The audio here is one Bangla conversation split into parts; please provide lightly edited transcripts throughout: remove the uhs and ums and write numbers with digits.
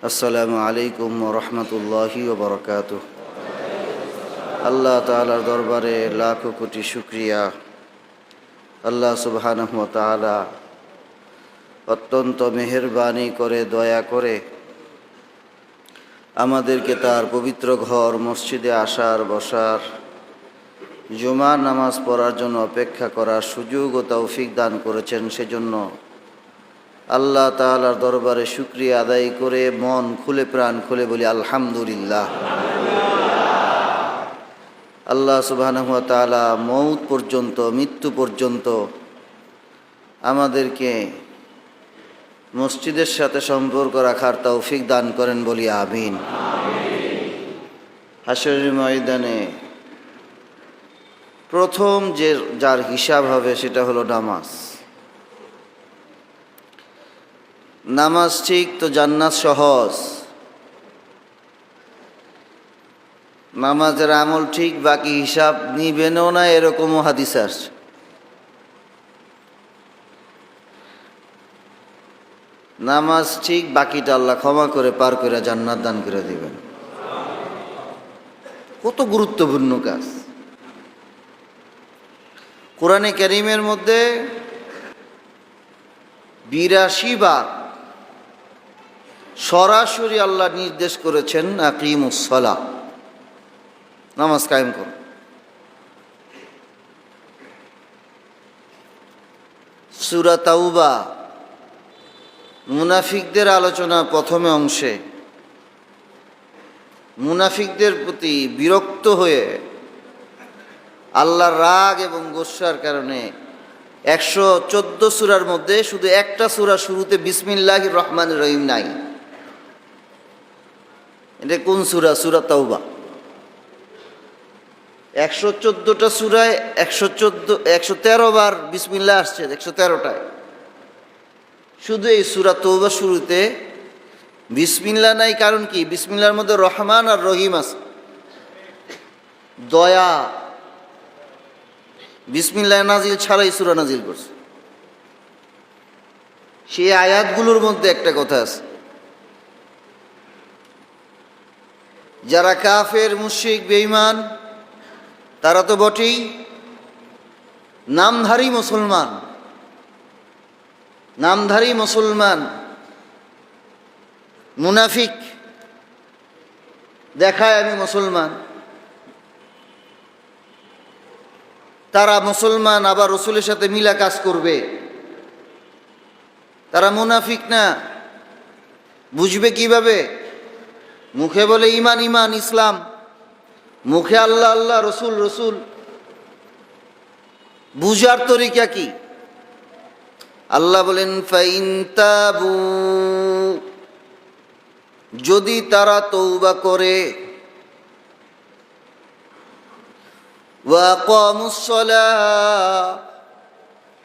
আসসালামু আলাইকুম রহমতুল্লাহি ওবরকাতুহ। আল্লাহ তাআলার দরবারে লাখো কোটি শুকরিয়া। আল্লাহ সুবহানাহু ওয়া তাআলা অত্যন্ত মেহেরবানি করে দয়া করে আমাদেরকে তার পবিত্র ঘর মসজিদে আসার বসার জুমার নামাজ পড়ার জন্য অপেক্ষা করার সুযোগ ও তৌফিক দান করেছেন। সেজন্য আল্লাহ তাআলার দরবারে শুকরিয়া আদায় করে মন খুলে প্রাণ খুলে বলি আলহামদুলিল্লাহ। আল্লাহ সুবহানাহু ওয়া তাআলা মৌত পর্যন্ত, মৃত্যু পর্যন্ত আমাদেরকে মসজিদের সাথে সম্পর্ক রাখার তৌফিক দান করেন বলি আমিন। হাশরের ময়দানে প্রথম যার হিসাব হবে সেটা হলো নামাজ। নামাজ ঠিক তো জান্নাত সহজ। নামাজের আমল ঠিক, বাকি হিসাব নিবেনও না, এরকমও হাদিস আসছে। নামাজ ঠিক, বাকিটা আল্লাহ ক্ষমা করে পার করে জান্নাত দান করে দিবেন। কত গুরুত্বপূর্ণ কাজ। কোরআনে কারীমের মধ্যে ৮২ বার সরাসরি আল্লাহ নির্দেশ করেছেন আকিমুস সালাহ, নামাজ কায়েম করুন। সূরা তাওবা মুনাফিকদের আলোচনা প্রথমে অংশে মুনাফিকদের প্রতি বিরক্ত হয়ে আল্লাহর রাগ এবং গোসার কারণে ১১৪ সূরার মধ্যে শুধু একটা সূরা শুরুতে বিসমিল্লাহির রহমানির রহিম নাই। এটা কোন সূরা? সূরা তাওবা। ১১৪টা সূরায় ১১৩ বার বিসমিল্লাহ আসছে, ১13টায়। শুধু এই সূরা তাওবা শুরুতে বিসমিল্লাহ নাই। কারণ কি? বিসমিল্লাহর মধ্যে রহমান আর রহিম আছে, দয়া। বিসমিল্লাহ নাজিল ছাড়াই সূরা নাজিল করছে। সেই আয়াতগুলোর মধ্যে একটা কথা আছে, যারা কাফের, মুশরিক, বেঈমান তারা তো বটেই, নামধারী মুসলমান, নামধারী মুসলমান মুনাফিক দেখায় আমি মুসলমান, তারা মুসলমান আবার রসুলের সাথে মিলা কাজ করবে। তারা মুনাফিক না। বুঝবে কিভাবে? মুখে বলে ইমান ইমান ইসলাম, মুখে আল্লাহ আল্লাহ রসুল রসুল। বুঝার তরিকা কি? আল্লাহ বলেন ফাইন তাবু, যদি তারা তওবা করে, ওয়া আকামুস সালাহ,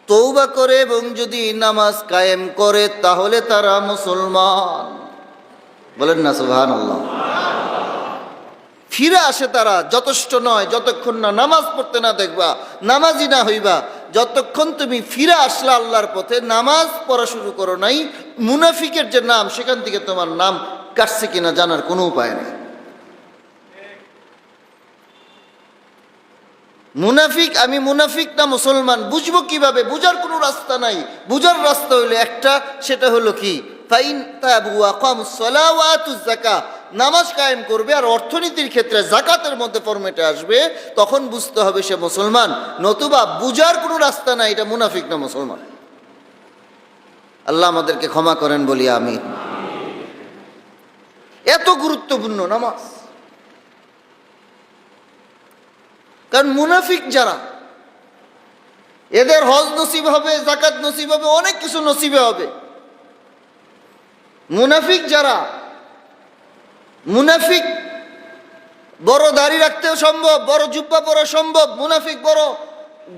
তওবা করে এবং যদি নামাজ কায়েম করে, তাহলে তারা মুসলমান। বলেন না সুবহানাল্লাহ। ফিরে আসে তারা, যথেষ্ট নয় যতক্ষণ না নামাজ পড়তে না দেখবা, নামাজি না হইবা। যতক্ষণ তুমি ফিরে আসলা আল্লাহর পথে, নামাজ পড়া শুরু করো নাই, মুনাফিকের যে নাম সেখান থেকে তোমার নাম কাটছে কিনা জানার কোনো উপায় নেই। মুনাফিক, আমি মুনাফিক না মুসলমান বুঝবো কিভাবে? বুঝার কোনো রাস্তা নাই। বুঝার রাস্তা হইলো একটা, সেটা হলো কি? ফাইন তাবু ওয়া আকামুস সালাহ ওয়া আতুজ যাকাহ, নামাজ কায়েম করবে আর অর্থনীতির ক্ষেত্রে যাকাতের মধ্যে ফরমেটে আসবে, তখন বুঝতে হবে সে মুসলমান। নতুবা বুঝার কোনো রাস্তা নাই, এটা মুনাফিক না মুসলমান। আল্লাহ আমাদেরকে ক্ষমা করেন বলি আমিন। এত গুরুত্বপূর্ণ নামাজ। কারণ মুনাফিক যারা, এদের হজ নসিব হবে, যাকাত নসিব হবে, অনেক কিছু নসিবে হবে। মুনাফিক যারা, মুনাফিক বড় দাড়ি রাখতেও সম্ভব, বড় জুব্বা পরা সম্ভব, মুনাফিক বড়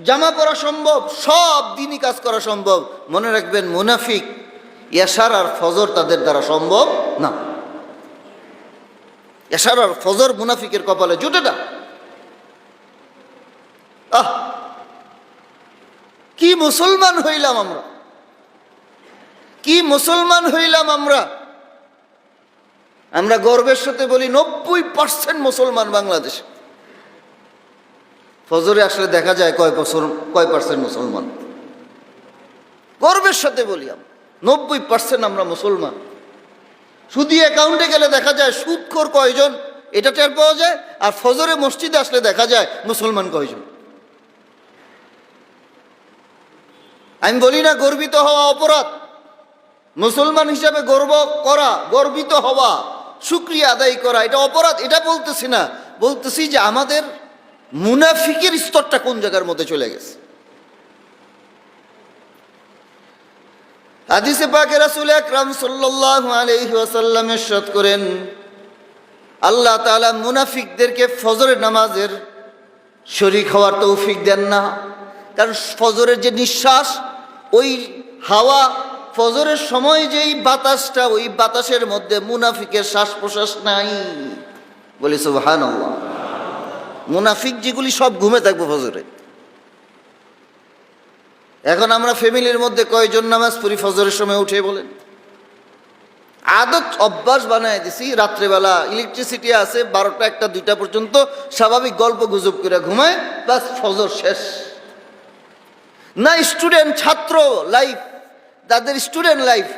জামা পরা সম্ভব, সব দিনই কাজ করা সম্ভব। মনে রাখবেন, মুনাফিক এশার আর ফজর তাদের দ্বারা সম্ভব না। এশার আর ফজর মুনাফিকের কপালে জুটে না। কি মুসলমান হইলাম আমরা, কি মুসলমান হইলাম আমরা। আমরা গর্বের সাথে বলি 90% মুসলমান বাংলাদেশে। ফজরে আসলে দেখা যায় কয় পার্সেন্ট মুসলমান। গর্বের সাথে বলি 90% আমরা মুসলমান। সুদি অ্যাকাউন্টে গেলে দেখা যায় সুদখোর কয়জন এটা টের পাওয়া যায়, আর ফজরে মসজিদে আসলে দেখা যায় মুসলমান কয়জন। আমি বলি না গর্বিত হওয়া অপরাধ, মুসলমান হিসাবে গর্ব করা, গর্বিত হওয়া, শুকরিয়া আদায় করা এটা অপরাধ, এটা বলতেছি না। বলতেছি যে আমাদের মুনাফিকের স্তরটা কোন জায়গার মধ্যে চলে গেছে। হাদিসে পাকে রাসূল আকরাম সাল্লাল্লাহু আলাইহি ওয়াসাল্লাম ইরশাদ করেন, আল্লাহ তাআলা মুনাফিকদেরকে ফজরের নামাজের শরীক হওয়ার তৌফিক দেন না। কারণ ফজরের যে নিঃশ্বাস, ওই হাওয়া, ফজরের সময় যেই বাতাসটা, ওই বাতাসের মধ্যে মুনাফিকের শ্বাস প্রশ্বাস নাই। বলি সুবহানাল্লাহ। মুনাফিক যেগুলি সব ঘুমে থাকবো ফজরে। এখন আমরা ফ্যামিলির মধ্যে কয়জন নামাজ পড়ি ফজরের সময় উঠে বলেন? আদত অভ্যাস বানায় দিছি, রাত্রেবেলা ইলেকট্রিসিটি আছে 12টা 1টা 2টা পর্যন্ত স্বাভাবিক গল্প গুজব করে ঘুমায়, বাস ফজর শেষ। না স্টুডেন্ট ছাত্র লাইফ, তাদের স্টুডেন্ট লাইফ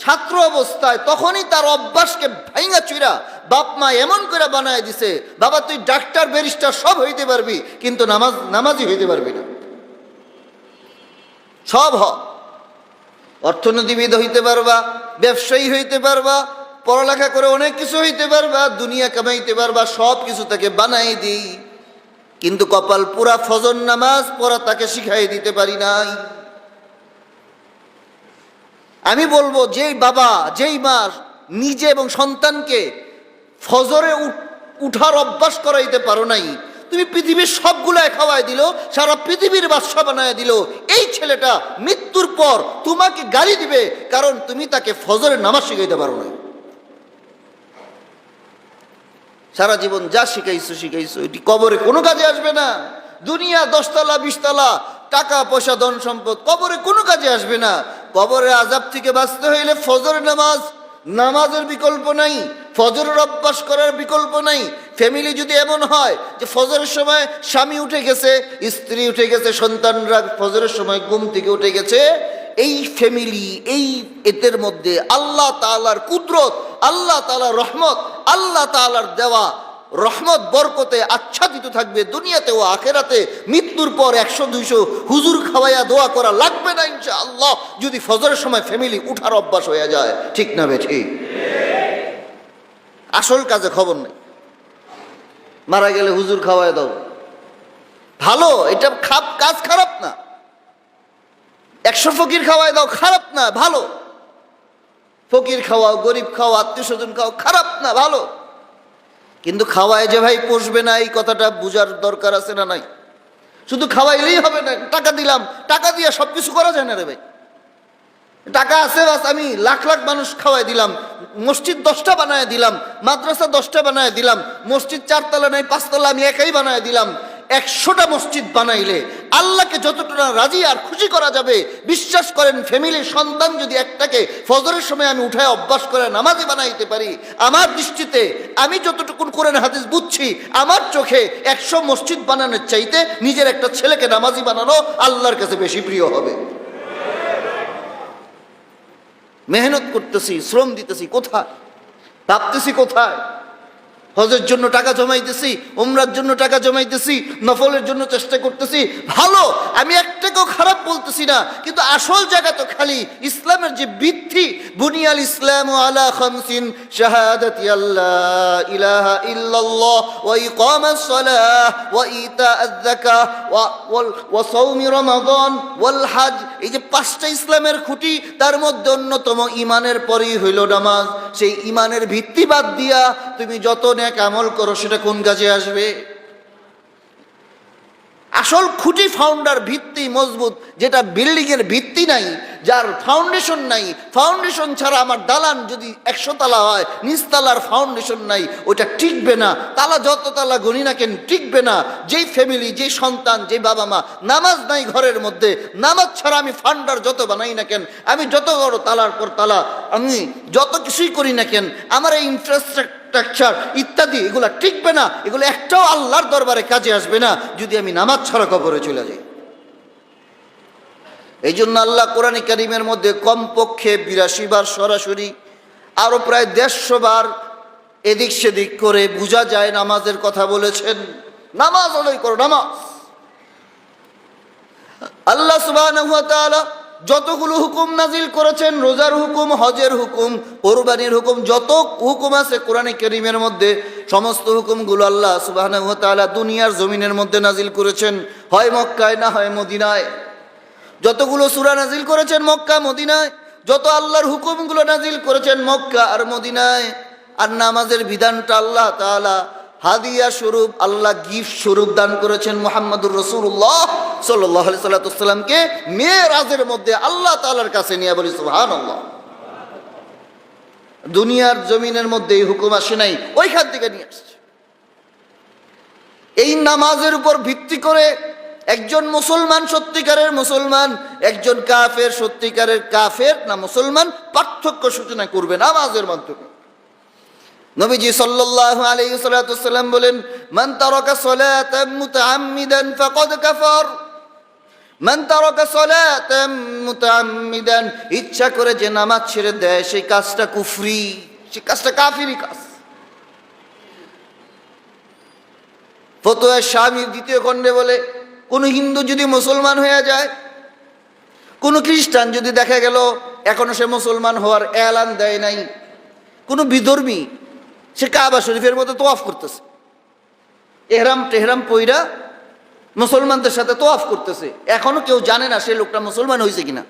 ছাত্র অবস্থায় তখনই তার অভ্যাসকে ভাঙা চুরা বাপ মা এমন করে বানায় দিছে, বাবা তুই ডাক্তার ব্যারিস্টার সব হইতে পারবি, কিন্তু নামাজি হইতে পারবি না। সব অর্থনীতিবিদ হইতে পারবা, ব্যবসায়ী হইতে পারবা, পড়ালেখা করে অনেক কিছু হইতে পারবা, দুনিয়া কামাইতে পারবা, সব কিছু তাকে বানাই দিই, কিন্তু কপাল পুরা ফজর নামাজ পড়া তাকে শিখাই দিতে পারি নাই। আমি বলবো যেই বাবা যেই মা নিজে এবং সন্তানকে ফজরে উঠার অভ্যাস করাইতে পারো নাই, তুমি পৃথিবীর সবগুলা খাওয়াই দিল, সারা পৃথিবীর বাদশা বানায় দিল, এই ছেলেটা মৃত্যুর পর তোমাকে গালি দিবে, কারণ তুমি তাকে ফজরের নামাজ শিখাইতে পারো না। সারা জীবন যা শিখাইছো এটি কবরে কোনো কাজে আসবে না। দুনিয়া 10 তলা 20 তলা টাকা পয়সা ধন সম্পদ কবরে কোনো কাজে আসবে না। কবরে আযাব থেকে বাঁচতে হইলে ফজরের নামাজের বিকল্প নাই, ফজরের অভ্যাস করার বিকল্প নাই। ফ্যামিলি যদি এমন হয় যে ফজরের সময় স্বামী উঠে গেছে, স্ত্রী উঠে গেছে, সন্তানরা ফজরের সময় ঘুম থেকে উঠে গেছে, এই ফ্যামিলি এদের মধ্যে আল্লাহ তাআলার কুদরত, আল্লাহ তাআলার রহমত, আল্লাহ তাআলার দেওয়া রহমত বরকতে আচ্ছাদিত থাকবে দুনিয়াতে ও আখেরাতে। মৃত্যুর পর 100-200 হুজুর খাওয়াইয়া দোয়া করা লাগবে না ইনশাআল্লাহ, যদি ফজরের সময় ফ্যামিলি উঠার অভ্যাস হয়ে যায়। ঠিক না বে ঠিক? আসল কাজে খবর নেই, মারা গেলে হুজুর খাওয়াই দাও, ভালো, এটা কাজ খারাপ না। 100 ফকির খাওয়াই দাও, খারাপ না, ভালো। ফকির খাওয়াও, গরিব খাওয়া, আত্মীয় স্বজন খাও, খারাপ না, ভালো। কিন্তু খাওয়ায় যে ভাই পোষবে না, এই কথাটা বুঝার দরকার আছে না নাই? শুধু খাওয়াইলেই হবে না, টাকা দিলাম, টাকা দিয়ে সবকিছু করা যায় না রে ভাই। টাকা আছে বাস আমি লাখ লাখ মানুষ খাওয়াই দিলাম, মসজিদ 10টা বানায় দিলাম, মাদ্রাসা 10টা বানায় দিলাম, মসজিদ 4 তলা নাই 5 তলা আমি একাই বানায় দিলাম। 100টা মসজিদ বানাইলে আল্লাহকে যতটা রাজি আর খুশি করা যাবে, বিশ্বাস করেন ফ্যামিলির সন্তান যদি একটাকে ফজরের সময় আমি উঠায় অভ্যাস করে নামাজি বানাইতে পারি, আমার দৃষ্টিতে আমি যতটুকু কোরআন হাদিস বুঝছি, আমার চোখে 100 মসজিদ বানানোর চাইতে নিজের একটা ছেলেকে নামাজি বানানো আল্লাহর কাছে বেশি প্রিয় হবে। মেহনত করতেছি, শ্রম দিতেছি, কোথায় ভাবতেছি কোথায়? হজের জন্য টাকা জমাইতেছি, উমরার জন্য টাকা জমাইতেছি, নফলের জন্য চেষ্টা করতেছি, ভালো, আমি একটাকেও খারাপ বলতেছি না, কিন্তু আসল জায়গা তো খালি ইসলামের যে ভিত্তি, বুনিয়াল ইসলাম আলা খামসিন শাহাদাতি আল্লাহ ইলাহা ইল্লাল্লাহ ওয়া ইকামাস সালাহ ওয়া ইতাআজ যাকাহ ওয়া সাওমি রমাদান ওয়াল হজ, এই যে 5টা ইসলামের খুঁটি, তার মধ্যে অন্যতম ঈমানের পরেই হইল নামাজ। সেই ঈমানের ভিত্তি বাদ দিয়া তুমি যত নেক আমল করো সেটা কোন কাজে আসবে? আসল খুঁটি, ফাউন্ডার, ভিত্তি মজবুত, যেটা বিল্ডিং এর ভিত্তি ভিত্তি নাই, যার ফাউন্ডেশন নাই, ফাউন্ডেশন ছাড়া আমার দালান যদি 100 তালা হয়, নিচতলার ফাউন্ডেশন নাই, ওটা টিকবে না। তালা যত তালা গণি না কেন টিকবে না। যেই ফ্যামিলি, যেই সন্তান, যেই বাবা মা নামাজ নাই ঘরের মধ্যে, নামাজ ছাড়া আমি ফান্ডার যত বানাই না কেন, আমি যত বড় তালার পর তালা, আমি যত কিছুই করি না কেন, আমার এই ইনফ্রাস্ট্রাকচার ইত্যাদি এগুলো টিকবে না। এগুলো একটাও আল্লাহর দরবারে কাজে আসবে না যদি আমি নামাজ ছাড়া কবরে চলে যাই। এই জন্য আল্লাহ কোরআন কারীমের মধ্যে কমপক্ষে 82 বার সরাসরি, আরো প্রায় 150 বার এদিক সেদিক করে বোঝা যায় নামাজের কথা বলেছেন। নামাজ আদায় করো, নামাজ। আল্লাহ সুবহানাহু ওয়া তাআলা যতগুলো হুকুম নাজিল করেছেন, রোজার হুকুম, হজের হুকুম, কোরবানির হুকুম, যত হুকুম আছে কোরআন কারীমের মধ্যে, সমস্ত হুকুমগুলো আল্লাহ সুবহানাহু ওয়া তাআলা দুনিয়ার জমিনের মধ্যে নাজিল করেছেন, হয় মক্কায় না হয় মদিনায়। যতগুলো সূরা নাজিল করেছেন মক্কা মদিনায়, যত আল্লাহর হুকুমগুলো নাজিল করেছেন মক্কা আর মদিনায়। আর নামাজের বিধানটা আল্লাহ তাআলা হাদিয়া স্বরূপ, আল্লাহ গিফট স্বরূপ দান করেছেন মুহাম্মদুর রাসূলুল্লাহ সাল্লাল্লাহু আলাইহি সাল্লাতুসাল্লামকে মেরাজের মধ্যে আল্লাহ তাআলার কাছে নিয়ে বলি সুবহানাল্লাহ। দুনিয়ার জমিনের মধ্যে এই হুকুম আসে নাই, ওইখান থেকে নিয়ে আসছে। এই নামাজের উপর ভিত্তি করে একজন মুসলমান সত্যিকারের মুসলমান, একজন কাফের সত্যিকারের কাফের না মুসলমান, পার্থক্য সূচনা করবে নামাজের মাধ্যমে। নবীজি সাল্লাল্লাহু আলাইহি সাল্লাম বলেন, মান তারাকা সালাতান মুতাআম্মিদান ফাকাদ কাফার। মান তারাকা সালাতান মুতাআম্মিদান, ইচ্ছা করে যে নামাজ ছেড়ে দেয় সেই কাজটা কুফরি, সেই কাজটা কাফিরি কাজ। ফতোয়া শামী 2য় খণ্ডে বলে, কোন হিন্দু যদি মুসলমান হয়ে যায়, কোন খ্রিস্টান যদি দেখা গেল এখনো সে মুসলমান হওয়ার এলান দেয় নাই, কোন বিধর্মী সে কাবা শরীফের মধ্যে তোয়াফ করতেছে, এহরাম টেহরাম পইরা মুসলমানদের সাথে তোয়াফ করতেছে, এখনো কেউ জানে না সে লোকটা মুসলমান হয়েছে কিনা।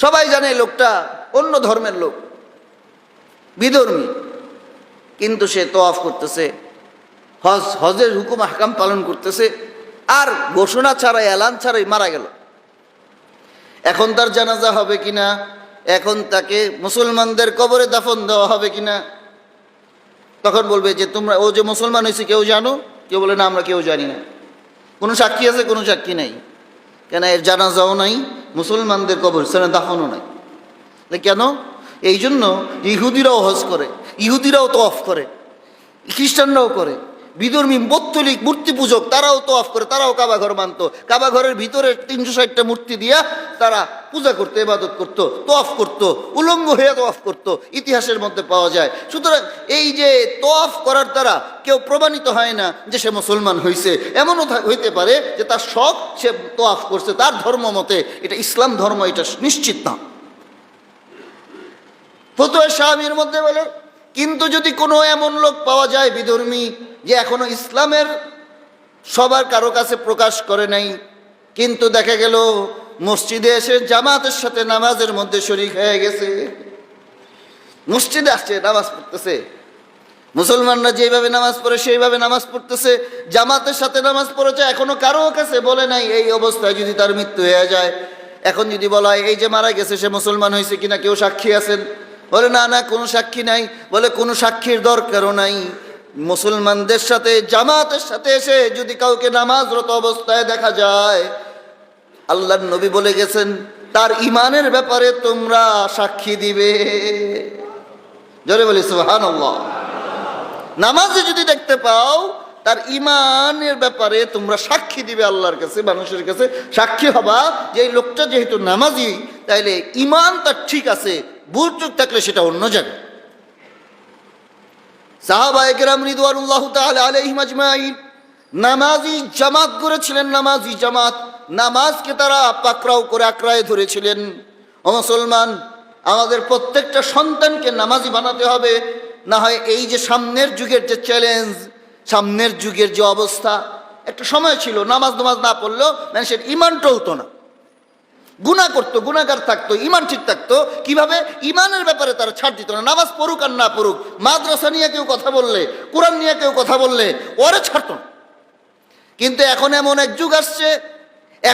সবাই জানে এই লোকটা অন্য ধর্মের লোক, বিধর্মী, কিন্তু সে তোয়াফ করতেছে, হজের হুকুম আহকাম পালন করতেছে, আর ঘোষণা ছাড়া এলান ছাড়াই মারা গেল। এখন তার জানাজা হবে কিনা, এখন তাকে মুসলমানদের কবরে দাফন দেওয়া হবে কিনা, তখন বলবে যে তোমরা, ও যে মুসলমান হয়েছে কেউ জানো? কেউ বলে না, আমরা কেউ জানি না। কোনো সাক্ষী আছে? কোনো সাক্ষী নাই। কেন? এর জানাজাও নাই, মুসলমানদের কবরস্থানে দাফনও নাই। কেন? এই জন্য ইহুদিরাও হজ করে, ইহুদিরাও তওয়াফ করে, খ্রিস্টানরাও করে, বিধর্মী পৌত্তলিক মূর্তি পূজক তারাও তোয়াফ করে, তারাও কাবা ঘর মানত। কাবা ঘরের ভিতরে 360টা মূর্তি দিয়া তারা পূজা করতো, ইবাদত করতো, তোয়াফ করতো, উলঙ্গ হয়ে তোয়াফ করতো, ইতিহাসের মধ্যে পাওয়া যায়। সুতরাং এই যে তোয়াফ করার দ্বারা কেউ প্রমাণিত হয় না যে সে মুসলমান হয়েছে। এমনও হইতে পারে যে তার শখ, সে তোয়াফ করছে, তার ধর্ম মতে এটা ইসলাম ধর্ম, এটা নিশ্চিত না। ফতোয়া শামীর মধ্যে বলে, কিন্তু যদি কোনো এমন লোক পাওয়া যায় বিধর্মী, যে এখনো ইসলামের সবার কারো কাছে প্রকাশ করে নাই, কিন্তু দেখা গেল মসজিদে এসে জামাতের সাথে নামাজের মধ্যে শরীক হয়ে গেছে, মসজিদে আসছে, নামাজ পড়তেছে, মুসলমানরা যেভাবে নামাজ পড়ে সেইভাবে নামাজ পড়তেছে, জামাতের সাথে নামাজ পড়েছে, এখনো কারো কাছে বলে নাই। এই অবস্থায় যদি তার মৃত্যু হয়ে যায়, এখন যদি বলা হয় এই যে মারা গেছে সে মুসলমান হয়েছে কিনা, কেউ সাক্ষী আছেন? বলে না না, কোনো সাক্ষী নাই। বলে কোনো সাক্ষীর দরকারও নাই। মুসলমানদের সাথে জামাতের সাথে এসে যদি কাউকে নামাজরত অবস্থায় দেখা যায়, আল্লাহর নবী বলে গেছেন তার ইমানের ব্যাপারে তোমরা সাক্ষী দিবে। জোরে বলি সুবহানাল্লাহ। নামাজে যদি দেখতে পাও, তার ইমানের ব্যাপারে তোমরা সাক্ষী দিবে আল্লাহর কাছে, মানুষের কাছে সাক্ষী হবা যে এই লোকটা যেহেতু নামাজি, তাইলে ইমান তার ঠিক আছে, ভুল চুক থাকলে সেটা অন্য জায়গায়। সাহাবায়ে কেরাম রিদওয়ানুল্লাহু তাআলা আলাইহিম আজমাইন নামাজি জামাত করেছিলেন, নামাজি জামাত। নামাজকে তারা পাকড়াও করে আঁকড়ায় ধরেছিলেন। ও মুসলমান, আমাদের প্রত্যেকটা সন্তানকে নামাজি বানাতে হবে, না হয় এই যে সামনের যুগের যে চ্যালেঞ্জ, সামনের যুগের যে অবস্থা, একটা সময় ছিল নামাজ না পড়লেও মানুষের ইমান টলতো না, গুনাহ করতো, গুনাহগার থাকতো, ইমান ঠিক থাকতো। কিভাবে? ইমানের ব্যাপারে তারা ছাড় দিত না। নামাজ পড়ুক আর না পড়ুক, মাদ্রাসা নিয়ে কেউ কথা বললে, কোরআন নিয়ে কেউ কথা বললে ওরে ছাড়তো না। কিন্তু এখন এমন এক যুগ আসছে,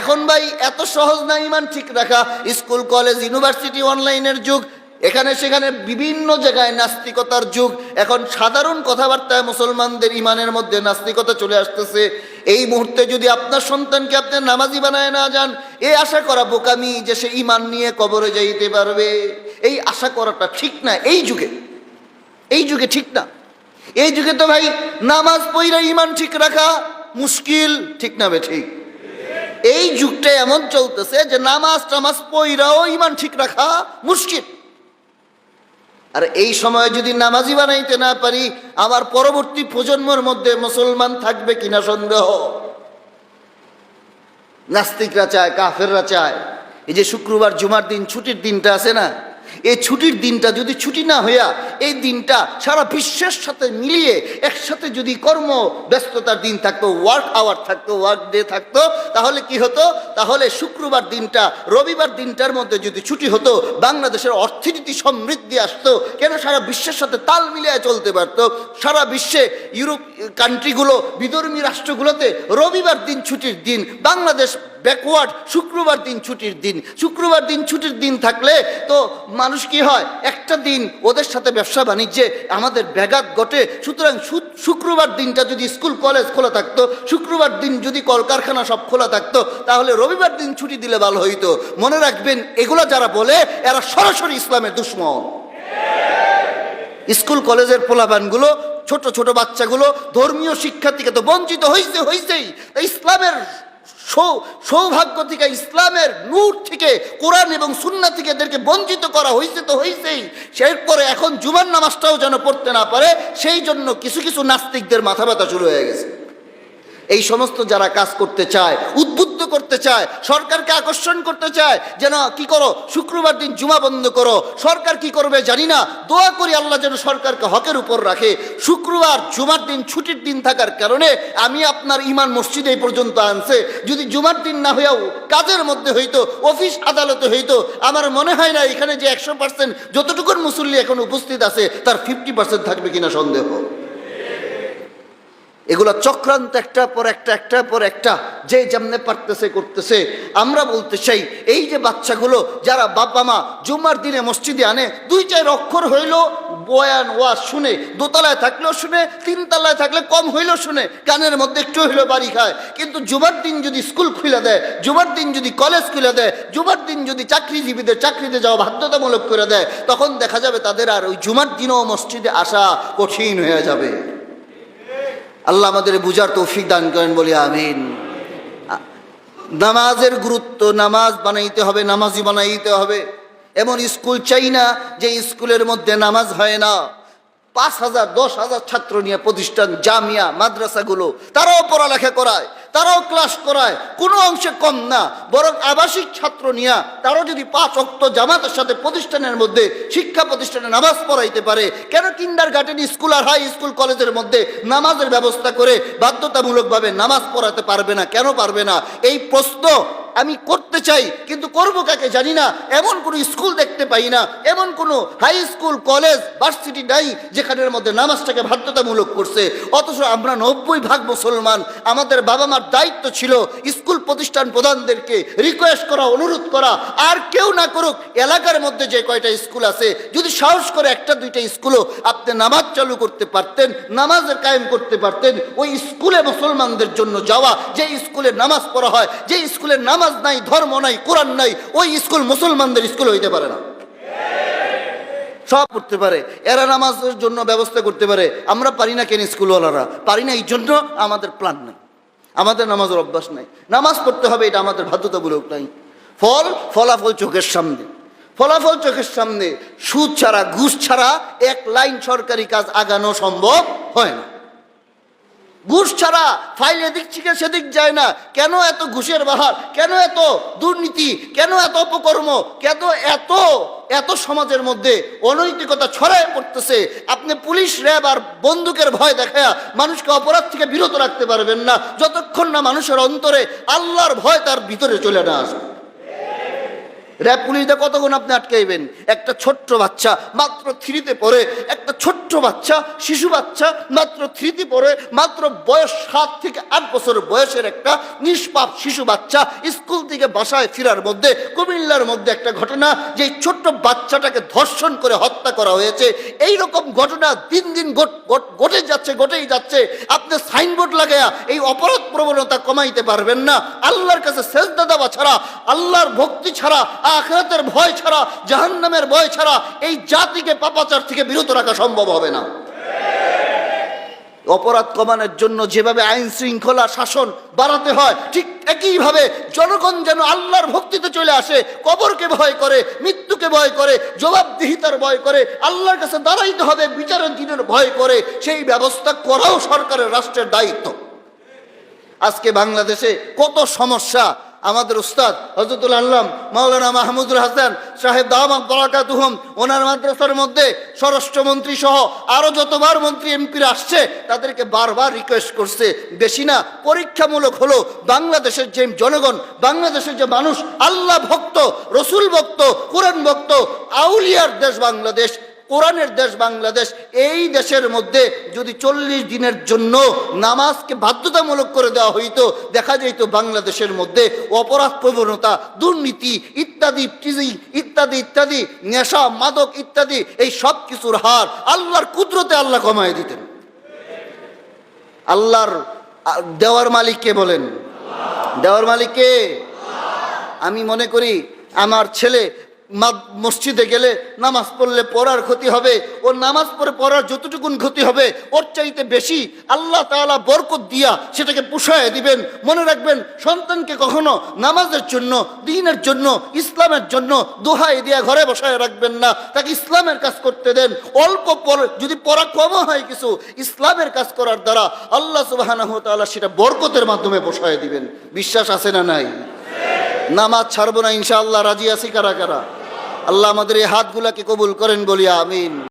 এখন ভাই এত সহজ না ইমান ঠিক রাখা। স্কুল কলেজ ইউনিভার্সিটি অনলাইনের যুগ, এখানে সেখানে বিভিন্ন জায়গায় নাস্তিকতার যুগ। এখন সাধারণ কথাবার্তায় মুসলমানদের ইমানের মধ্যে নাস্তিকতা চলে আসতেছে। এই মুহূর্তে যদি আপনার সন্তানকে আপনি নামাজি বানায় না যান, এই আশা করা বোকামি যে সে ইমান নিয়ে কবরে যাইতে পারবে, এই আশা করাটা ঠিক না। এই যুগে ঠিক না। এই যুগে তো ভাই নামাজ পড়া ইমান ঠিক রাখা মুশকিল, ঠিক না বে ঠিক? এই যুগটা এমন চলতেছে যে নামাজ টামাজ পড়াও ইমান ঠিক রাখা মুশকিল। আর এই সময় যদি নামাজি বানাইতে না পারি, আমার পরবর্তী প্রজন্মের মধ্যে মুসলমান থাকবে কিনা সন্দেহ। নাস্তিকরা চায়, কাফেররা চায় এই যে শুক্রবার জুমার দিন ছুটির দিনটা আছে না, এই ছুটির দিনটা যদি ছুটি না হইয়া এই দিনটা সারা বিশ্বের সাথে মিলিয়ে একসাথে যদি কর্ম ব্যস্ততার দিন থাকতো, ওয়ার্ক আওয়ার থাকতো, ওয়ার্ক ডে থাকতো, তাহলে কি হতো? তাহলে শুক্রবার দিনটা রবিবার দিনটার মধ্যে যদি ছুটি হতো, বাংলাদেশের অর্থনীতি সমৃদ্ধি আসতো। কেন? সারা বিশ্বের সাথে তাল মিলিয়ে চলতে পারতো। সারা বিশ্বে ইউরোপ কান্ট্রিগুলো, বিধর্মী রাষ্ট্রগুলোতে রবিবার দিন ছুটির দিন, বাংলাদেশ ব্যাকওয়ার্ড, শুক্রবার দিন ছুটির দিন। শুক্রবার দিন ছুটির দিন থাকলে তো মানুষ কি হয়, একটা দিন ওদের সাথে ব্যবসা বাণিজ্যে আমাদের ব্যাঘাত ঘটে। সুতরাং শুক্রবার দিনটা যদি স্কুল কলেজ খোলা থাকতো, শুক্রবার দিন যদি কলকারখানা সব খোলা থাকতো, তাহলে রবিবার দিন ছুটি দিলে ভালো হইতো। মনে রাখবেন, এগুলো যারা বলে এরা সরাসরি ইসলামের দুশমন। স্কুল কলেজের পোলাপানগুলো, ছোট ছোট বাচ্চাগুলো ধর্মীয় শিক্ষা থেকে তো বঞ্চিত হয়েছেই। ইসলামের সৌভাগ্য থেকে, ইসলামের নূর থেকে, কোরআন এবং সুন্নাহ থেকে এদেরকে বঞ্চিত করা হয়েছেই। এরপরে এখন জুমার নামাজটাও যেন পড়তে না পারে, সেই জন্য কিছু কিছু নাস্তিকদের মাথা ব্যথা শুরু হয়ে গেছে। এই সমস্ত যারা কাজ করতে চায়, উদ্বুদ্ধ করতে চায়, সরকারকে আকর্ষণ করতে চায় যেন কি করো, শুক্রবার দিন জুমা বন্ধ করো। সরকার কি করবে জানি না, দোয়া করি আল্লাহ যেন সরকারকে হকের উপর রাখে। শুক্রবার জুমার দিন ছুটির দিন থাকার কারণে আমি আপনার ইমান মসজিদে এই পর্যন্ত আনছে। যদি জুমার দিন না হইয়াও কাজের মধ্যে হইতো, অফিস আদালতে হইতো, আমার মনে হয় না এখানে যে 100% যতটুকুর মুসল্লি এখন উপস্থিত আছে তার 50% থাকবে কিনা সন্দেহ। এগুলা চক্রান্ত, একটার পর একটা যে যেমনে পারতেছে করতেছে। আমরা বলতে চাই, এই যে বাচ্চাগুলো যারা বাবা মা জুমার দিনে মসজিদে আনে, 2-4 অক্ষর হইল বয়ান ওয়াজ শুনে, দোতলায় থাকলেও শুনে, 3 তলায় থাকলে কম হইলেও শুনে, কানের মধ্যে একটু হইলেও বাড়ি খায়। কিন্তু জুমার দিন যদি স্কুল খুলে দেয়, জুমার দিন যদি কলেজ খুলে দেয়, জুমার দিন যদি চাকরিজীবীদের চাকরিতে যাওয়া বাধ্যতামূলক করে দেয়, তখন দেখা যাবে তাদের আর ওই জুমার দিনও মসজিদে আসা কঠিন হয়ে যাবে। আল্লাহ আমাদের বুঝার তৌফিক দান করেন, বলি আমিন। নামাজের গুরুত্ব, নামাজ বানাইতে হবে, নামাজি বানাইতে হবে। এমন স্কুল চাই না যে স্কুলের মধ্যে নামাজ হয় না। 5,000 10,000 ছাত্র নিয়ে প্রতিষ্ঠান, জামিয়া মাদ্রাসাগুলো, তারাও পড়ালেখা করায়, তারাও ক্লাস করায়, কোনো অংশে কম না। বরং আবাসিক ছাত্র নিয়ে তারাও যদি 5 ওয়াক্ত জামাতের সাথে প্রতিষ্ঠানের মধ্যে, শিক্ষা প্রতিষ্ঠানে নামাজ পড়াইতে পারে, কেন কিন্ডারগার্টেন স্কুল আর হাই স্কুল কলেজের মধ্যে নামাজের ব্যবস্থা করে বাধ্যতামূলকভাবে নামাজ পড়াতে পারবে না? কেন পারবে না? এই প্রশ্ন আমি করতে চাই, কিন্তু করব কাকে জানি না। এমন কোনো স্কুল দেখতে পাই না, এমন কোনো হাই স্কুল কলেজ ভার্সিটি নাই যেখানের মধ্যে নামাজটাকে বাধ্যতামূলক করছে। অথচ আমরা 90% মুসলমান। আমাদের বাবা মার দায়িত্ব ছিল স্কুল প্রতিষ্ঠান প্রধানদেরকে রিকোয়েস্ট করা, অনুরোধ করা, আর কেউ না করুক, এলাকার মধ্যে যে কয়টা স্কুল আছে যদি সাহস করে 1-2টা স্কুলও আপনি নামাজ চালু করতে পারতেন, নামাজের কায়েম করতে পারতেন, ওই স্কুলে মুসলমানদের জন্য যাওয়া, যে স্কুলে নামাজ পড়া হয়, যে স্কুলের নামাজ নাই, ধর্ম নাই, কোরআন নাই, ওই স্কুল মুসলমানদের স্কুল হইতে পারে না। সব করতে পারে, এরা নামাজের জন্য ব্যবস্থা করতে পারে, আমরা পারি না। কেন? স্কুলওয়ালারা পারি না, এই জন্য আমাদের প্ল্যান নাই, আমাদের নামাজের অভ্যাস নাই। নামাজ পড়তে হবে, এটা আমাদের বাধ্যতামূলক নাই। ফলাফল চোখের সামনে, ফলাফল চোখের সামনে। সুদ ছাড়া, ঘুষ ছাড়া 1 লাইন সরকারি কাজ আগানো সম্ভব হয় না। ঘুষ ছাড়া ফাইল এদিক থেকে সেদিক যায় না। কেন এত ঘুষের বাহার? কেন এত দুর্নীতি? কেন এত অপকর্ম? কেন এত সমাজের মধ্যে অনৈতিকতা ছড়ায় পড়তেছে? আপনি পুলিশ, র্যাব আর বন্দুকের ভয় দেখায়া মানুষকে অপরাধ থেকে বিরত রাখতে পারবেন না যতক্ষণ না মানুষের অন্তরে আল্লাহর ভয় তার ভিতরে চলে না আসে। র্যাব পুলিশদের কতক্ষণ আপনি আটকাইবেন? একটা ছোট্ট বাচ্চা মাত্র 3তে পড়ে, একটা ছোট্ট বাচ্চা, শিশু বাচ্চা মাত্র 3তে পড়ে, মাত্র বয়স 7 থেকে 8 বছর বয়সের একটা নিষ্পাপ শিশু বাচ্চা স্কুল থেকে বাসায় ফেরার মধ্যে কুমিল্লার মধ্যে একটা ঘটনা, যে ছোট্ট বাচ্চাটাকে ধর্ষণ করে হত্যা করা হয়েছে। এই রকম ঘটনা দিন দিন ঘটেই যাচ্ছে। আপনি সাইনবোর্ড লাগায়া এই অপরাধ প্রবণতা কমাইতে পারবেন না। আল্লাহর কাছে সেজদা দেওয়া ছাড়া, আল্লাহর ভক্তি ছাড়া, আখিরাতের ভয় ছাড়া, জাহান্নামের ভয় ছাড়া এই জাতিকে পাপাচার থেকে বিরত রাখা সম্ভব হবে না। অপরাধ কমানোর জন্য যেভাবে আইন শৃঙ্খলা শাসন বাড়াতে হয়, ঠিক একইভাবে জনগণ যেন আল্লাহর ভক্তিতে চলে আসে, কবরকে ভয় করে, মৃত্যুকে ভয় করে, জবাবদিহিতার ভয় করে, আল্লাহর কাছে দাঁড়াইতে হবে বিচারের দিনের ভয় করে, সেই ব্যবস্থা করাও সরকারের, রাষ্ট্রের দায়িত্ব। আজকে বাংলাদেশে কত সমস্যা। আমাদের উস্তাদ হযরতুল আল্লাম মাওলানা মাহমুদুল হাসান সাহেব দামাত বারাকাতুহুম, ওনার মাদ্রাসার মধ্যে স্বরাষ্ট্রমন্ত্রী সহ আরো যতবার মন্ত্রী এমপিরা আসছে তাদেরকে বারবার রিকোয়েস্ট করছে, বেশি না পরীক্ষামূলক হলো বাংলাদেশের যে জনগণ, বাংলাদেশের যে মানুষ আল্লাহ ভক্ত, রসুল ভক্ত, কোরআন ভক্ত, আউলিয়ার দেশ বাংলাদেশ, কোরআনের দেশ বাংলাদেশ, এই দেশের মধ্যে যদি 40 দিনের জন্য নামাজকে বাধ্যতামূলক করে দেওয়া হইতো, দেখা যেত বাংলাদেশের মধ্যে অপরাধ প্রবণতা, দুর্নীতি ইত্যাদি ইত্যাদি ইত্যাদি, নেশা মাদক ইত্যাদি, এই সব কিছুর হার আল্লাহর কুদরতে আল্লাহ কমায় দিতেন। আল্লাহর দেওয়ার মালিককে বলেন, দেওয়ার মালিককে। আমি মনে করি আমার ছেলে মসজিদে গেলে নামাজ পড়লে পড়ার ক্ষতি হবে, ওর নামাজ পড়ে পড়ার যতটুকুন ক্ষতি হবে ওর চাইতে বেশি আল্লাহ তাআলা বরকত দিয়া সেটাকে পুষায় দিবেন। মনে রাখবেন, সন্তানকে কখনো নামাজের জন্য, দ্বীনের জন্য, ইসলামের জন্য দোহাই দিয়া ঘরে বসায় রাখবেন না, তাকে ইসলামের কাজ করতে দেন। অল্প যদি পড়া কম হয় কিছু, ইসলামের কাজ করার দ্বারা আল্লাহ সুবহানাহু ওয়া তাআলা সেটা বরকতের মাধ্যমে বসায় দিবেন। বিশ্বাস আছে না নাই? নামাজ ছাড়বো না ইনশাআল্লাহ। রাজি আছি কারা কারা? আল্লাহ আমাদের এই হাতগুলাকে কবুল করেন, বলি আমিন।